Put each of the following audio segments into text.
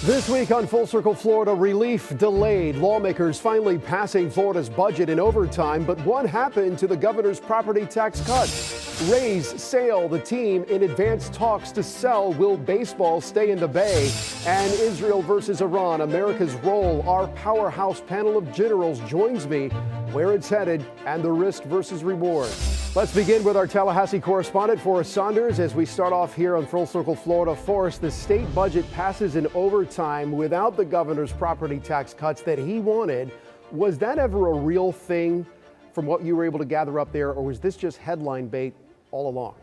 This week on Full Circle Florida, relief delayed. Lawmakers finally passing Florida's budget in overtime. But what happened to the governor's property tax cut? Rays sail the team in advanced talks to sell. Will baseball stay in the Bay? And Israel versus Iran, America's role. Our powerhouse panel of generals joins me where it's headed and the risk versus reward. Let's begin with our Tallahassee correspondent, Forrest Saunders, as we start off here on Full Circle Florida. Forrest, the state budget passes in overtime without the governor's property tax cuts that he wanted. Was that ever a real thing from what you were able to gather up there, or was this just headline bait all along?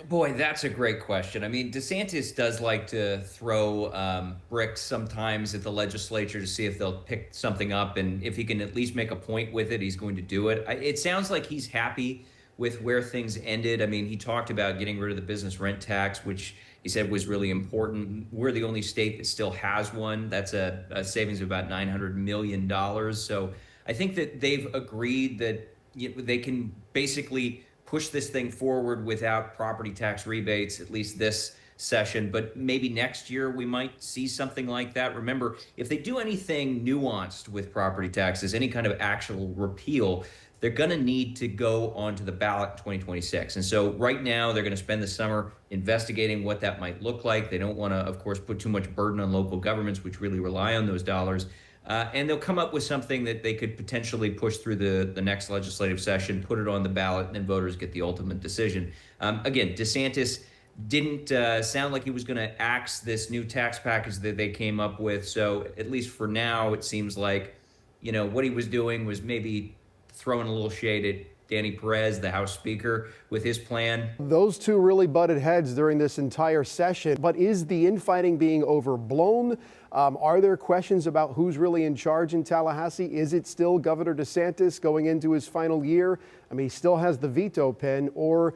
Boy, that's a great question. I mean, DeSantis does like to throw bricks sometimes at the legislature to see if they'll pick something up. And if he can at least make a point with it, he's going to do it. It sounds like he's happy with where things ended. I mean, he talked about getting rid of the business rent tax, which he said was really important. We're the only state that still has one. That's a savings of about $900 million. So I think that they've agreed that they can basically push this thing forward without property tax rebates, at least this session. But maybe next year we might see something like that. Remember, if they do anything nuanced with property taxes, any kind of actual repeal, they're going to need to go onto the ballot in 2026. And so right now they're going to spend the summer investigating what that might look like. They don't want to, of course, put too much burden on local governments, which really rely on those dollars. And they'll come up with something that they could potentially push through the next legislative session, put it on the ballot, and then voters get the ultimate decision. Again, DeSantis didn't sound like he was going to axe this new tax package that they came up with. So at least for now, it seems like, what he was doing was maybe throwing a little shade at Danny Perez, the House Speaker, with his plan. Those two really butted heads during this entire session. But is the infighting being overblown? Are there questions about who's really in charge in Tallahassee? Is it still Governor DeSantis going into his final year? I mean, he still has the veto pen. Or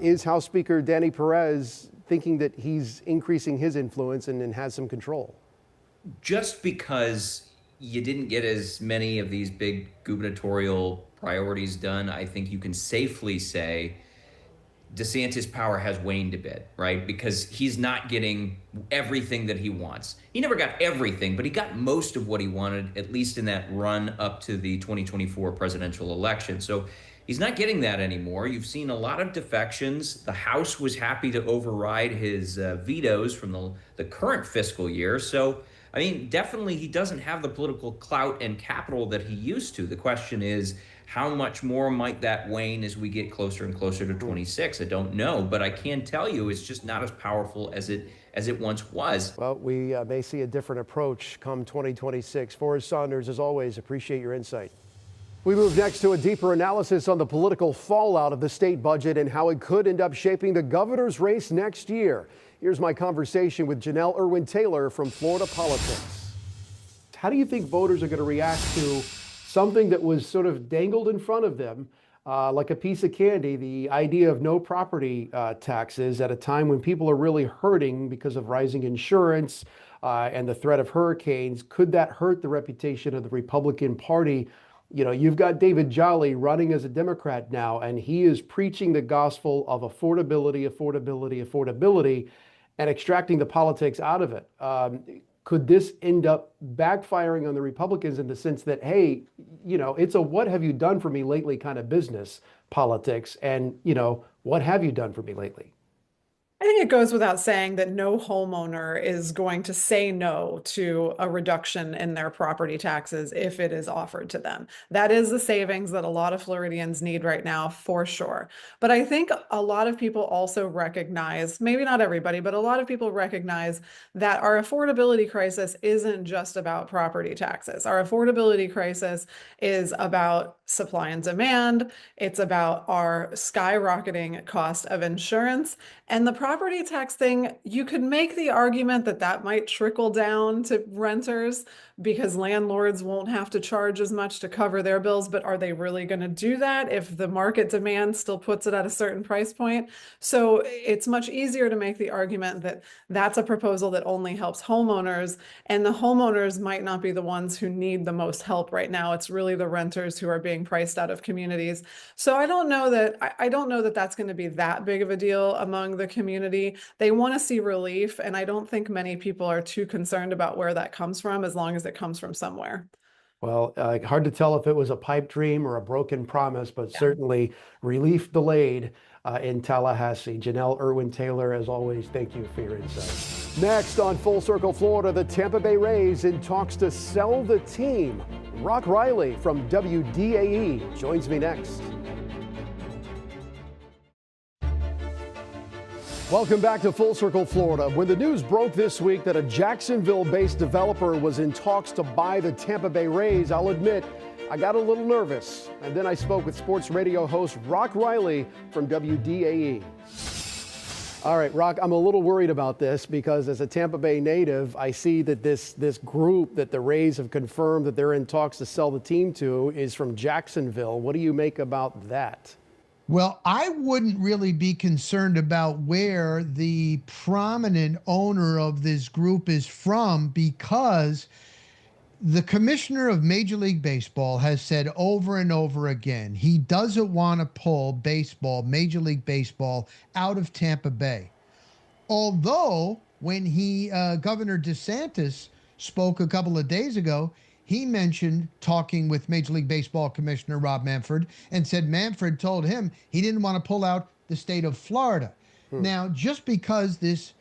is House Speaker Danny Perez thinking that he's increasing his influence and has some control? Just because you didn't get as many of these big gubernatorial priorities done, I think you can safely say DeSantis' power has waned a bit, right? Because he's not getting everything that he wants. He never got everything, but he got most of what he wanted, at least in that run up to the 2024 presidential election. So he's not getting that anymore. You've seen a lot of defections. The House was happy to override his vetoes from the current fiscal year. So, I mean, definitely he doesn't have the political clout and capital that he used to. The question is, how much more might that wane as we get closer and closer to 26? I don't know, but I can tell you it's just not as powerful as it once was. Well, we may see a different approach come 2026. Forrest Saunders, as always, appreciate your insight. We move next to a deeper analysis on the political fallout of the state budget and how it could end up shaping the governor's race next year. Here's my conversation with Janelle Irwin-Taylor from Florida Politics. How do you think voters are going to react to something that was sort of dangled in front of them like a piece of candy, the idea of no property taxes at a time when people are really hurting because of rising insurance and the threat of hurricanes? Could that hurt the reputation of the Republican Party? You've got David Jolly running as a Democrat now, and he is preaching the gospel of affordability, affordability, affordability, and extracting the politics out of it. Could this end up backfiring on the Republicans in the sense that, hey, it's a what have you done for me lately kind of business politics, and, what have you done for me lately? I think it goes without saying that no homeowner is going to say no to a reduction in their property taxes if it is offered to them. That is the savings that a lot of Floridians need right now, for sure. But I think a lot of people also recognize, maybe not everybody, but a lot of people recognize that our affordability crisis isn't just about property taxes. Our affordability crisis is about supply and demand. It's about our skyrocketing cost of insurance. And the property tax thing, you could make the argument that that might trickle down to renters because landlords won't have to charge as much to cover their bills. But are they really going to do that if the market demand still puts it at a certain price point? So it's much easier to make the argument that that's a proposal that only helps homeowners, and the homeowners might not be the ones who need the most help right now. It's really the renters who are being priced out of communities. So I don't know that that's going to be that big of a deal among the community. They want to see relief, and I don't think many people are too concerned about where that comes from, as long as it comes from somewhere. Well, hard to tell if it was a pipe dream or a broken promise, but Yeah. certainly relief delayed in Tallahassee. Janelle Irwin-Taylor, as always, thank you for your insight. Next on Full Circle Florida, the Tampa Bay Rays in talks to sell the team. Rock Riley from WDAE joins me next. Welcome back to Full Circle Florida. When the news broke this week that a Jacksonville-based developer was in talks to buy the Tampa Bay Rays, I'll admit I got a little nervous. And then I spoke with sports radio host Rock Riley from WDAE. All right, Rock, I'm a little worried about this because as a Tampa Bay native, I see that this group that the Rays have confirmed that they're in talks to sell the team to is from Jacksonville. What do you make about that? Well, I wouldn't really be concerned about where the prominent owner of this group is from, because the commissioner of Major League Baseball has said over and over again he doesn't want to pull baseball, Major League Baseball, out of Tampa Bay. Although when Governor DeSantis spoke a couple of days ago, he mentioned talking with Major League Baseball Commissioner Rob Manfred and said Manfred told him he didn't want to pull out the state of Florida. Now, just because this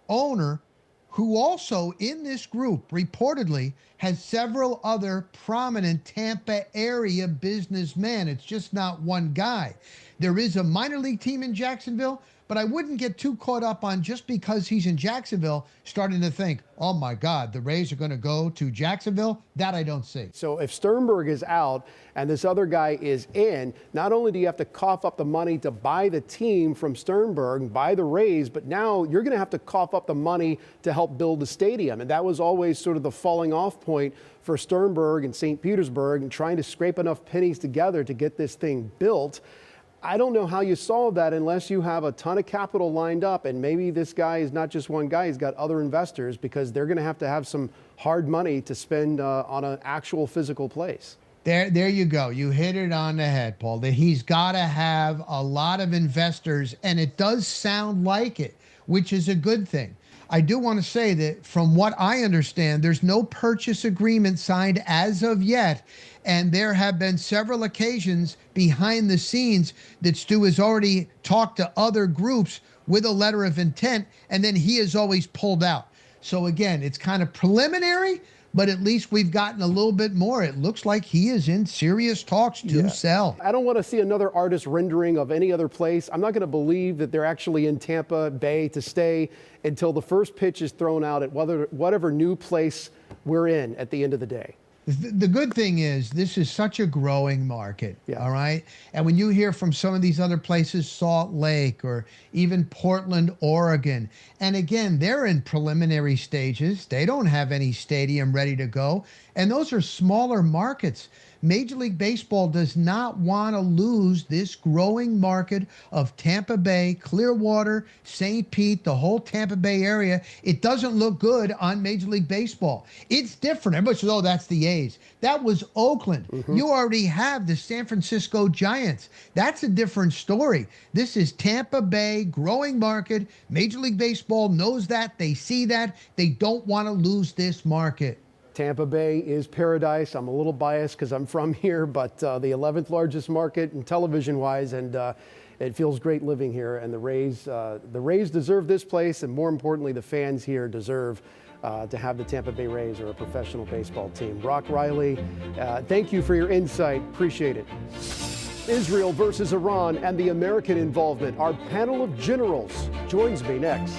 owner, who also in this group reportedly has several other prominent Tampa area businessmen, it's just not one guy. There is a minor league team in Jacksonville, but I wouldn't get too caught up on just because he's in Jacksonville starting to think, oh my God, the Rays are going to go to Jacksonville. That I don't see. So if Sternberg is out and this other guy is in, not only do you have to cough up the money to buy the team from Sternberg, buy the Rays, but now you're going to have to cough up the money to help build the stadium. And that was always sort of the falling off point for Sternberg and St. Petersburg and trying to scrape enough pennies together to get this thing built. I don't know how you solve that unless you have a ton of capital lined up, and maybe this guy is not just one guy, he's got other investors, because they're going to have some hard money to spend on an actual physical place. There you go. You hit it on the head, Paul, that he's got to have a lot of investors, and it does sound like it, which is a good thing. I do want to say that from what I understand, there's no purchase agreement signed as of yet. And there have been several occasions behind the scenes that Stu has already talked to other groups with a letter of intent, and then he has always pulled out. So again, it's kind of preliminary, but at least we've gotten a little bit more. It looks like he is in serious talks to sell. I don't want to see another artist rendering of any other place. I'm not going to believe that they're actually in Tampa Bay to stay until the first pitch is thrown out at whatever new place we're in at the end of the day. The good thing is this is such a growing market, all right? And when you hear from some of these other places, Salt Lake or even Portland, Oregon, and again, they're in preliminary stages. They don't have any stadium ready to go. And those are smaller markets. Major League Baseball does not want to lose this growing market of Tampa Bay, Clearwater, St. Pete, the whole Tampa Bay area. It doesn't look good on Major League Baseball. It's different. Everybody says, oh, that's the A's. That was Oakland. You already have the San Francisco Giants. That's a different story. This is Tampa Bay, growing market. Major League Baseball knows that. They see that. They don't want to lose this market. Tampa Bay is paradise. I'm a little biased because I'm from here, but the 11th largest market in television-wise, and it feels great living here. And the Rays deserve this place, and more importantly, the fans here deserve to have the Tampa Bay Rays or a professional baseball team. Rock Riley, thank you for your insight. Appreciate it. Israel versus Iran and the American involvement. Our panel of generals joins me next.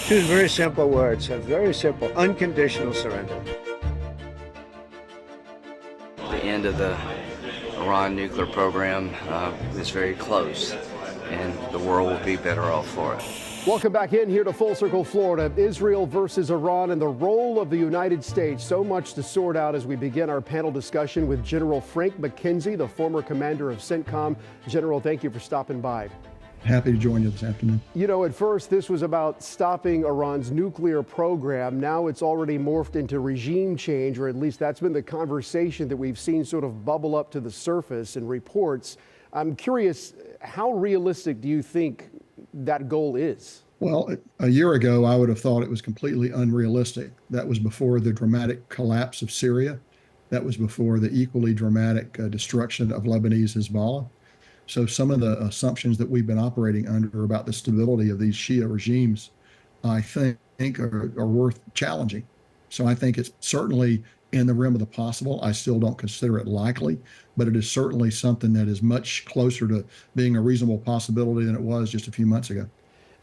Two very simple words, a very simple, unconditional surrender. The end of the Iran nuclear program is very close, and the world will be better off for it. Welcome back in here to Full Circle Florida. Israel versus Iran and the role of the United States. So much to sort out as we begin our panel discussion with General Frank McKenzie, the former commander of CENTCOM. General, thank you for stopping by. Happy to join you this afternoon. You know, at first this was about stopping Iran's nuclear program. Now it's already morphed into regime change, or at least that's been the conversation that we've seen sort of bubble up to the surface in reports. I'm curious, how realistic do you think that goal is? Well, a year ago, I would have thought it was completely unrealistic. That was before the dramatic collapse of Syria. That was before the equally dramatic destruction of Lebanese Hezbollah. So some of the assumptions that we've been operating under about the stability of these Shia regimes, I think are worth challenging. So I think it's certainly in the realm of the possible. I still don't consider it likely, but it is certainly something that is much closer to being a reasonable possibility than it was just a few months ago.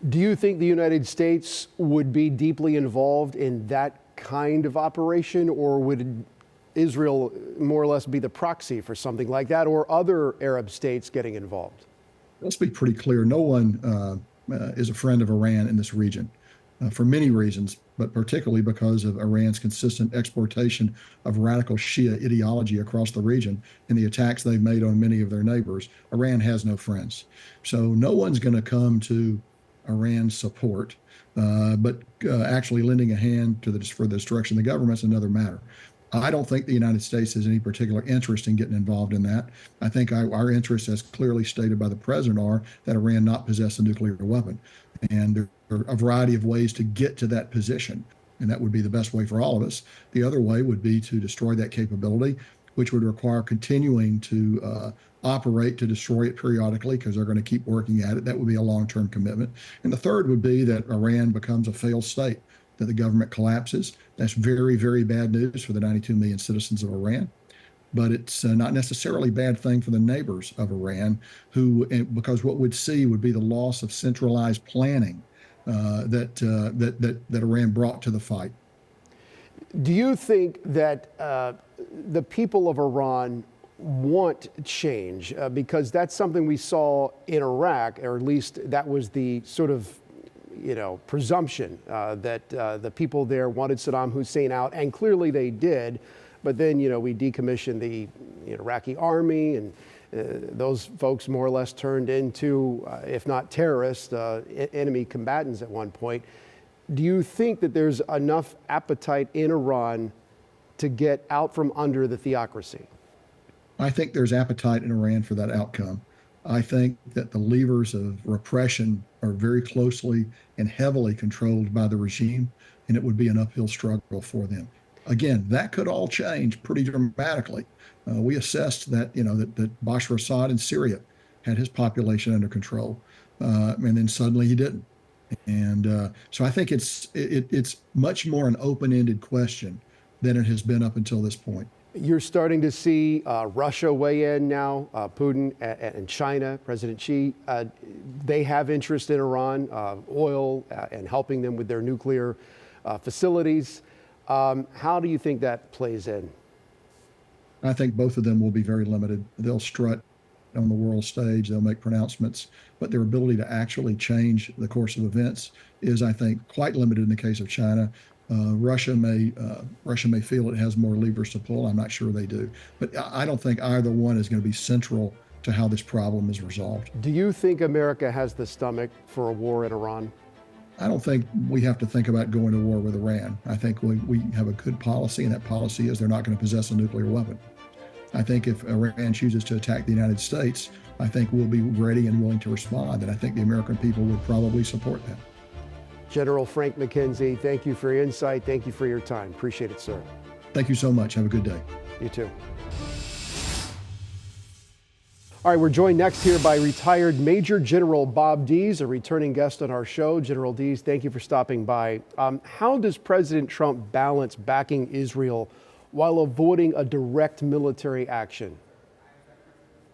Do you think the United States would be deeply involved in that kind of operation, or would Israel more or less be the proxy for something like that, or other Arab states getting involved? Let's be pretty clear. No one is a friend of Iran in this region for many reasons, but particularly because of Iran's consistent exportation of radical Shia ideology across the region and the attacks they've made on many of their neighbors. Iran has no friends. So no one's going to come to Iran's support, but actually lending a hand for the destruction of the government's another matter. I don't think the United States has any particular interest in getting involved in that. I think our interests, as clearly stated by the president, are that Iran not possess a nuclear weapon. And there are a variety of ways to get to that position, and that would be the best way for all of us. The other way would be to destroy that capability, which would require continuing to operate to destroy it periodically, because they're going to keep working at it. That would be a long-term commitment. And the third would be that Iran becomes a failed state, that the government collapses. That's very, very bad news for the 92 million citizens of Iran. But it's not necessarily a bad thing for the neighbors of Iran, because what we'd see would be the loss of centralized planning that Iran brought to the fight. Do you think that the people of Iran want change? Because that's something we saw in Iraq, or at least that was the sort of presumption that the people there wanted Saddam Hussein out, and clearly they did. But then, we decommissioned the Iraqi army, and those folks more or less turned into, if not terrorists, enemy combatants at one point. Do you think that there's enough appetite in Iran to get out from under the theocracy? I think there's appetite in Iran for that outcome. I think that the levers of repression are very closely and heavily controlled by the regime, and it would be an uphill struggle for them. Again, that could all change pretty dramatically. We assessed that, that Bashar Assad in Syria had his population under control, and then suddenly he didn't. And so I think it's much more an open-ended question than it has been up until this point. You're starting to see Russia weigh in now, Putin and China, President Xi. They have interest in Iran, oil, and helping them with their nuclear facilities. How do you think that plays in? I think both of them will be very limited. They'll strut on the world stage, they'll make pronouncements, but their ability to actually change the course of events is, I think, quite limited in the case of China. Russia may feel it has more levers to pull. I'm not sure they do. But I don't think either one is going to be central to how this problem is resolved. Do you think America has the stomach for a war in Iran? I don't think we have to think about going to war with Iran. I think we have a good policy, and that policy is they're not going to possess a nuclear weapon. I think if Iran chooses to attack the United States, I think we'll be ready and willing to respond. And I think the American people would probably support that. General Frank McKenzie, thank you for your insight. Thank you for your time. Appreciate it, sir. Thank you so much. Have a good day. You too. All right, we're joined next here by retired Major General Bob Dees, a returning guest on our show. General Dees, thank you for stopping by. How does President Trump balance backing Israel while avoiding a direct military action?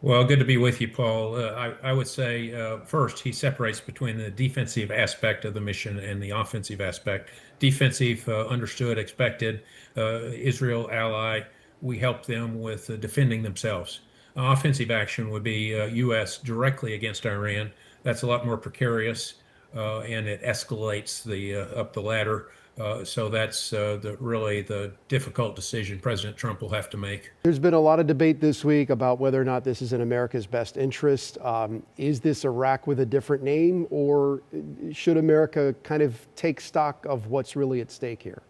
Well, good to be with you, Paul. I would say, first, he separates between the defensive aspect of the mission and the offensive aspect. Defensive, understood, expected, Israel ally, we help them with defending themselves. Offensive action would be U.S. directly against Iran. That's a lot more precarious, and it escalates up the ladder. So that's really the difficult decision President Trump will have to make. There's been a lot of debate this week about whether or not this is in America's best interest. Is this Iraq with a different name, or should America kind of take stock of what's really at stake here?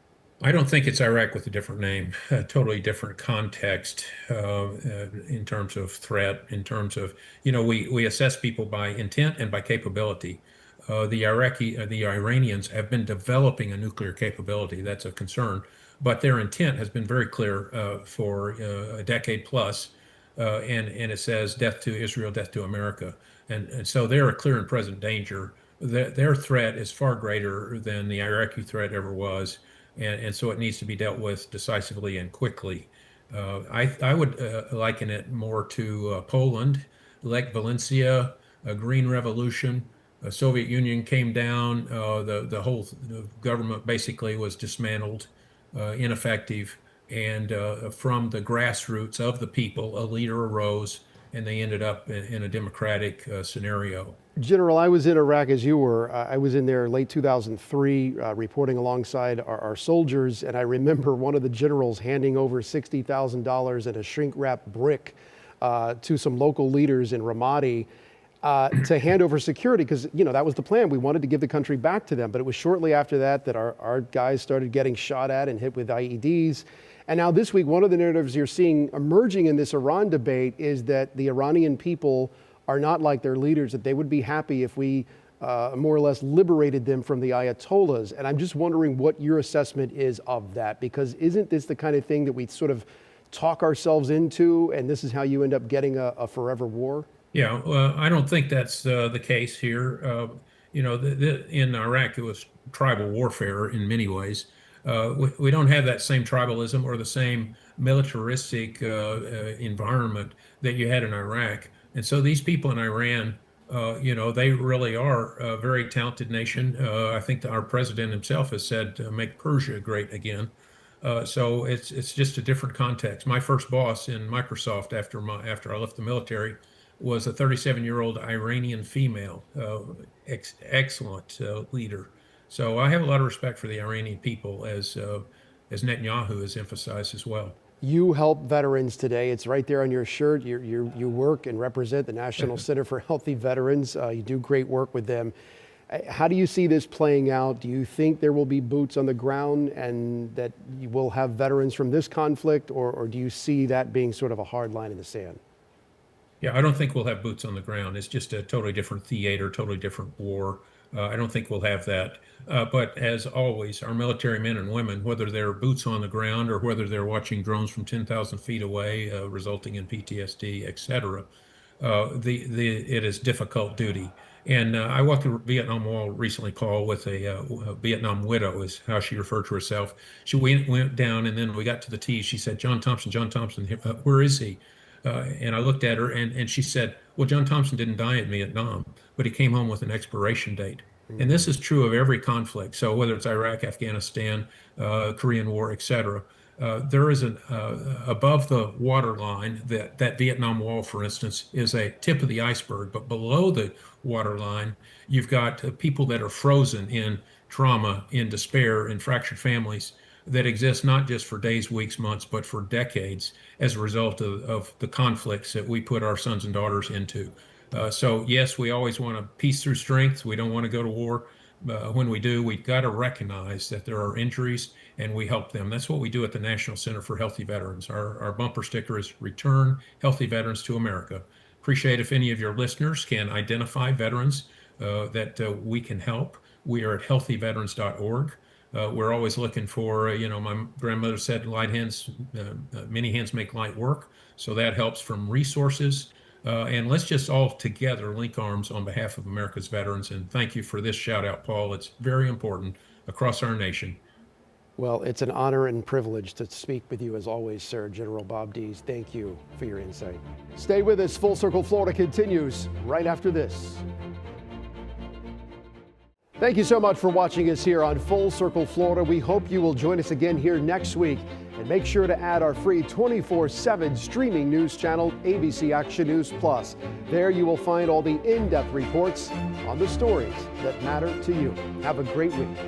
I don't think it's Iraq with a different name, a totally different context in terms of threat, in terms of, we assess people by intent and by capability. The Iranians have been developing a nuclear capability. That's a concern, but their intent has been very clear for a decade plus, and it says death to Israel, death to America. And so they're a clear and present danger. Their threat is far greater than the Iraqi threat ever was. And so it needs to be dealt with decisively and quickly. I would liken it more to Poland, Lech Valencia, a Green Revolution. The Soviet Union came down. The whole government basically was dismantled, ineffective. And from the grassroots of the people, a leader arose, and they ended up in a democratic scenario. General, I was in Iraq as you were. I was in there late 2003, reporting alongside our soldiers, and I remember one of the generals handing over $60,000 in a shrink-wrap brick to some local leaders in Ramadi to hand over security, because that was the plan. We wanted to give the country back to them, but it was shortly after that our guys started getting shot at and hit with IEDs. And now this week, one of the narratives you're seeing emerging in this Iran debate is that the Iranian people are not like their leaders, that they would be happy if we more or less liberated them from the Ayatollahs. And I'm just wondering what your assessment is of that, because isn't this the kind of thing that we sort of talk ourselves into, and this is how you end up getting a forever war? Yeah, well, I don't think that's the case here. In Iraq, it was tribal warfare in many ways. We don't have that same tribalism or the same militaristic environment that you had in Iraq. And so these people in Iran, they really are a very talented nation. I think that our president himself has said, make Persia great again. So it's just a different context. My first boss in Microsoft after I left the military was a 37-year-old Iranian female, excellent leader. So I have a lot of respect for the Iranian people, as Netanyahu has emphasized as well. You help veterans today. It's right there on your shirt. You work and represent the National Center for Healthy Veterans. You do great work with them. How do you see this playing out? Do you think there will be boots on the ground and that you will have veterans from this conflict, or do you see that being sort of a hard line in the sand? Yeah, I don't think we'll have boots on the ground. It's just a totally different theater, totally different war. I don't think we'll have that. But as always, our military men and women, whether they're boots on the ground or whether they're watching drones from 10,000 feet away, resulting in PTSD, et cetera, it is difficult duty. And I walked the Vietnam Wall recently, Paul, with a Vietnam widow, is how she referred to herself. She went down, and then we got to the T. She said, John Thompson, where is he? And I looked at her, and she said, well, John Thompson didn't die in Vietnam, but he came home with an expiration date. And this is true of every conflict. So whether it's Iraq, Afghanistan, Korean War, et cetera, there is an above the waterline, that Vietnam Wall, for instance, is a tip of the iceberg. But below the waterline, you've got people that are frozen in trauma, in despair, in fractured families that exist not just for days, weeks, months, but for decades as a result of the conflicts that we put our sons and daughters into. So yes, we always want to peace through strength. We don't want to go to war. When we do, we've got to recognize that there are injuries and we help them. That's what we do at the National Center for Healthy Veterans. Our bumper sticker is Return Healthy Veterans to America. Appreciate if any of your listeners can identify veterans that we can help. We are at healthyveterans.org. We're always looking for, my grandmother said, light hands, many hands make light work. So that helps from resources. And let's just all together link arms on behalf of America's veterans. And thank you for this shout out, Paul. It's very important across our nation. Well, it's an honor and privilege to speak with you as always, sir. General Bob Dees, thank you for your insight. Stay with us. Full Circle Florida continues right after this. Thank you so much for watching us here on Full Circle Florida. We hope you will join us again here next week. And make sure to add our free 24/7 streaming news channel, ABC Action News Plus. There you will find all the in-depth reports on the stories that matter to you. Have a great week.